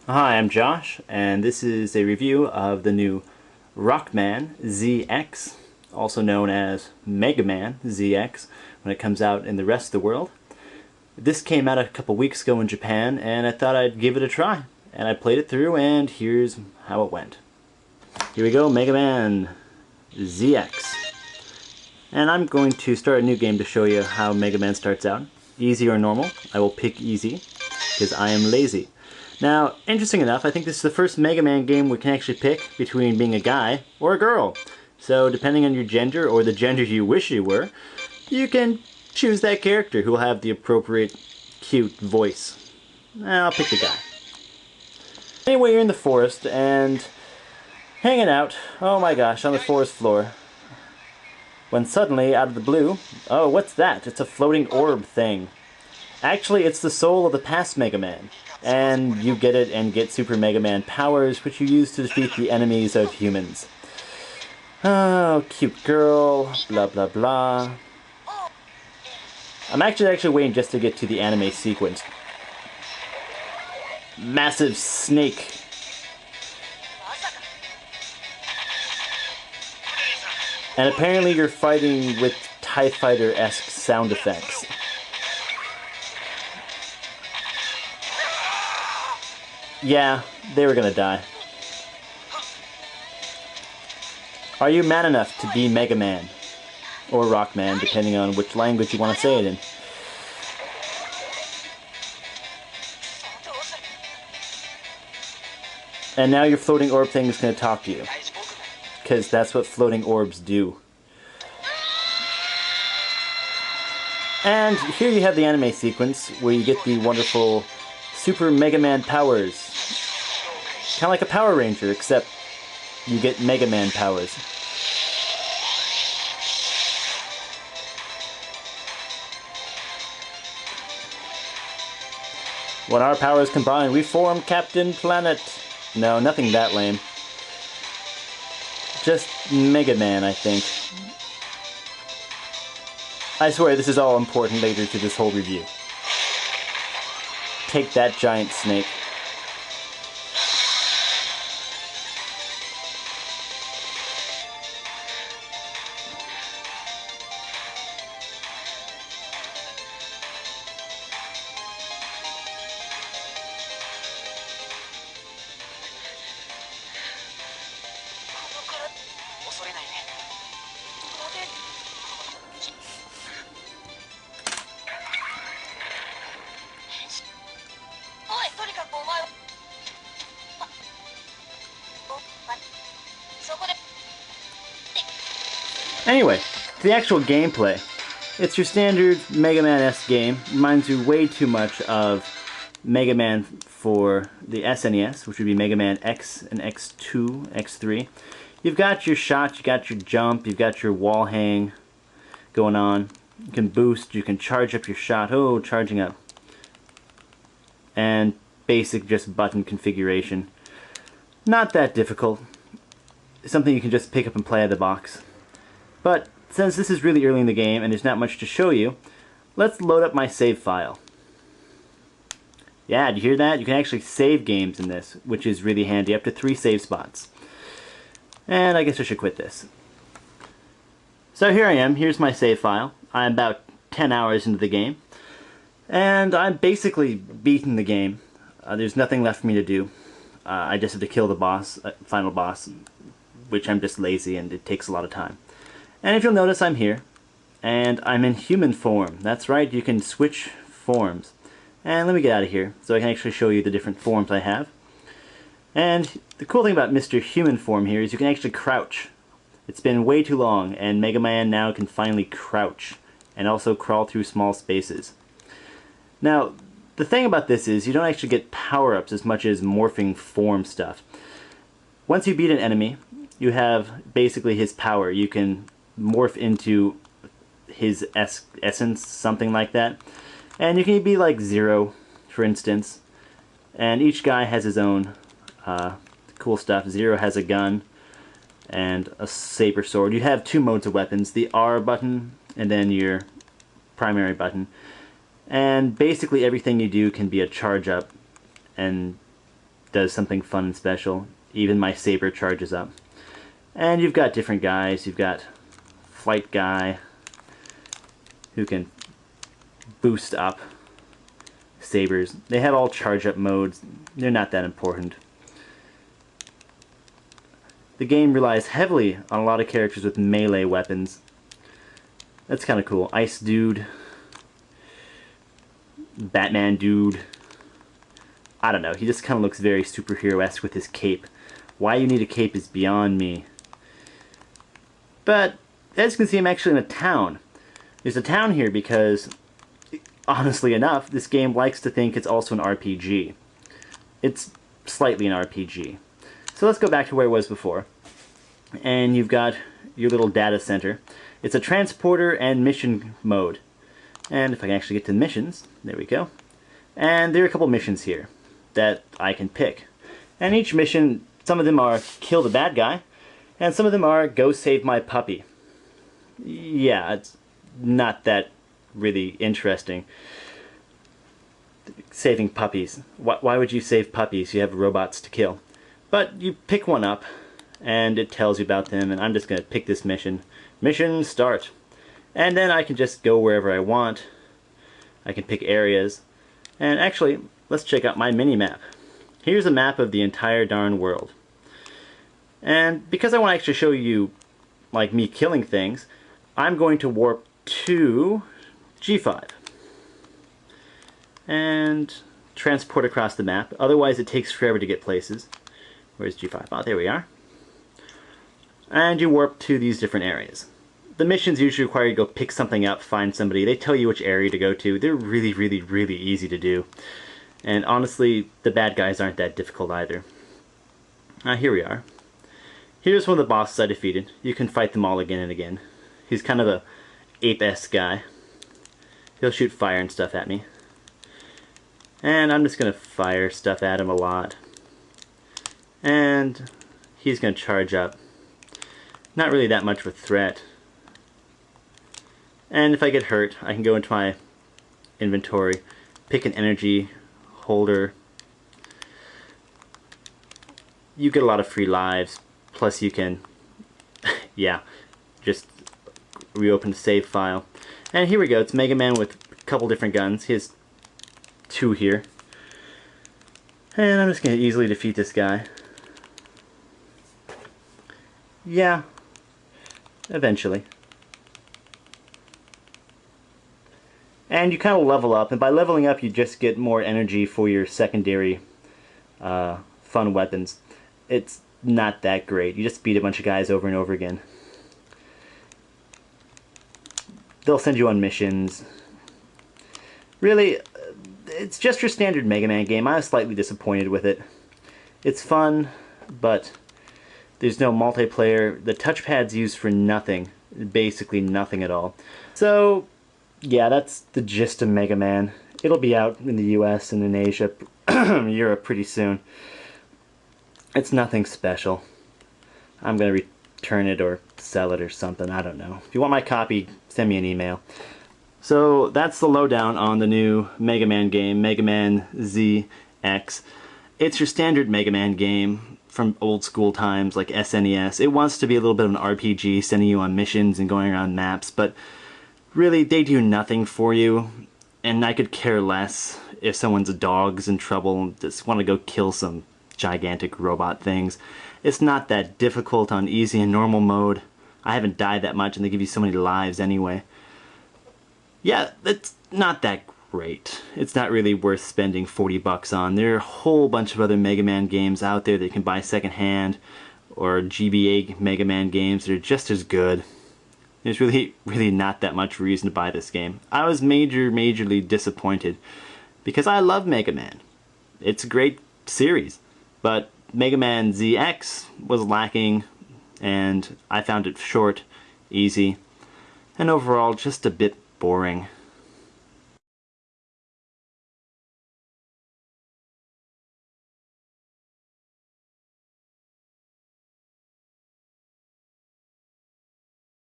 Hi, I'm Josh, and this is a review of the new Rockman ZX, also known as Megaman ZX, when it comes out in the rest of the world. This came out a couple weeks ago in Japan, and I thought I'd give it a try. And I played it through, and here's how it went. Here we go, Megaman ZX. And I'm going to start a new game to show you how Mega Man starts out. Easy or normal. I will pick easy, because I am lazy. Now, interesting enough, I think this is the first Mega Man game we can actually pick between being a guy or a girl. So, depending on your gender, or the gender you wish you were, you can choose that character who will have the appropriate, cute voice. I'll pick the guy. Anyway, you're in the forest, and hanging out, oh my gosh, on the forest floor. When suddenly, out of the blue, oh, what's that? It's a floating orb thing. Actually, it's the soul of the past Mega Man. And you get it and get Super Mega Man powers, which you use to defeat the enemies of humans. Oh, cute girl, blah blah blah. I'm actually waiting just to get to the anime sequence. Massive snake. And apparently you're fighting with TIE Fighter-esque sound effects. Yeah, they were gonna die. Are you man enough to be Mega Man? Or Rockman, depending on which language you want to say it in. And now your floating orb thing is gonna talk to you. Because that's what floating orbs do. And here you have the anime sequence, where you get the wonderful Super Mega Man powers. Kind of like a Power Ranger, except you get Mega Man powers. When our powers combine, we form Captain Planet. No, nothing that lame. Just Mega Man, I think. I swear this is all important later to this whole review. Take that, giant snake. Anyway, to the actual gameplay. It's your standard Mega Man-esque game. Reminds you way too much of Mega Man for the SNES, which would be Mega Man X and X2, X3. You've got your shot, you've got your jump, you've got your wall hang going on. You can boost, you can charge up your shot. Oh, charging up. And basic just button configuration. Not that difficult. Something you can just pick up and play out of the box. But since this is really early in the game and there's not much to show you, let's load up my save file. Yeah, did you hear that? You can actually save games in this, which is really handy, up to 3 save spots. And I guess I should quit this. So here I am, here's my save file. I'm about 10 hours into the game. And I'm basically beaten the game. There's nothing left for me to do. I just have to kill the boss, final boss, which I'm just lazy and it takes a lot of time. And if you'll notice, I'm here, and I'm in human form. That's right, you can switch forms. And let me get out of here, so I can actually show you the different forms I have. And the cool thing about Mr. Human Form here is you can actually crouch. It's been way too long, and Mega Man now can finally crouch, and also crawl through small spaces. Now, the thing about this is you don't actually get power-ups as much as morphing form stuff. Once you beat an enemy, you have basically his power. You can morph into his essence, something like that. And you can be like Zero, for instance. And each guy has his own cool stuff. Zero has a gun and a saber sword. You have 2 modes of weapons, the R button and then your primary button. And basically everything you do can be a charge up, and does something fun and special. Even my saber charges up. And you've got different guys. You've got Flight Guy, who can boost up sabers. They have all charge up modes. They're not that important. The game relies heavily on a lot of characters with melee weapons. That's kind of cool. Ice Dude, Batman Dude. I don't know, he just kind of looks very superhero-esque with his cape. Why you need a cape is beyond me. But, as you can see, I'm actually in a town. There's a town here because, honestly enough, this game likes to think it's also an RPG. It's slightly an RPG. So let's go back to where it was before. And you've got your little data center. It's a transporter and mission mode. And if I can actually get to the missions, there we go. And there are a couple missions here that I can pick. And each mission, some of them are kill the bad guy, and some of them are go save my puppy. Yeah, it's not that really interesting. Saving puppies. Why would you save puppies? You have robots to kill. But you pick one up, and it tells you about them, and I'm just going to pick this mission. Mission start. And then I can just go wherever I want. I can pick areas. And actually, let's check out my mini-map. Here's a map of the entire darn world. And because I want to actually show you, like, me killing things, I'm going to warp to G5. And transport across the map. Otherwise it takes forever to get places. Where's G5? Oh, there we are. And you warp to these different areas. The missions usually require you to go pick something up, find somebody. They tell you which area to go to. They're really, really, really easy to do. And honestly, the bad guys aren't that difficult either. Here we are. Here's one of the bosses I defeated. You can fight them all again and again. He's kind of a ape-esque guy. He'll shoot fire and stuff at me. And I'm just going to fire stuff at him a lot. And he's going to charge up. Not really that much of a threat. And if I get hurt, I can go into my inventory, pick an energy holder. You get a lot of free lives, plus you can, yeah, just reopen the save file. And here we go, it's Mega Man with a couple different guns. He has two here. And I'm just going to easily defeat this guy. Yeah, eventually. And you kind of level up, and by leveling up you just get more energy for your secondary fun weapons. It's not that great. You just beat a bunch of guys over and over again. They'll send you on missions. Really, it's just your standard Mega Man game. I was slightly disappointed with it. It's fun, but there's no multiplayer. The touchpad's used for nothing. Basically nothing at all. So, yeah, that's the gist of Mega Man. It'll be out in the US and in Asia, Europe pretty soon. It's nothing special. I'm going to return it or sell it or something. I don't know. If you want my copy, send me an email. So that's the lowdown on the new Mega Man game, Megaman ZX. It's your standard Mega Man game from old school times like SNES. It wants to be a little bit of an RPG, sending you on missions and going around maps, but really they do nothing for you, and I could care less if someone's dog's in trouble and just want to go kill some gigantic robot things. It's not that difficult on easy and normal mode. I haven't died that much and they give you so many lives anyway. Yeah, it's not that great. It's not really worth spending 40 bucks on. There are a whole bunch of other Mega Man games out there that you can buy secondhand, or GBA Mega Man games that are just as good. There's really not that much reason to buy this game. I was majorly disappointed because I love Mega Man. It's a great series, but Mega Man ZX was lacking, and I found it short, easy, and overall just a bit boring.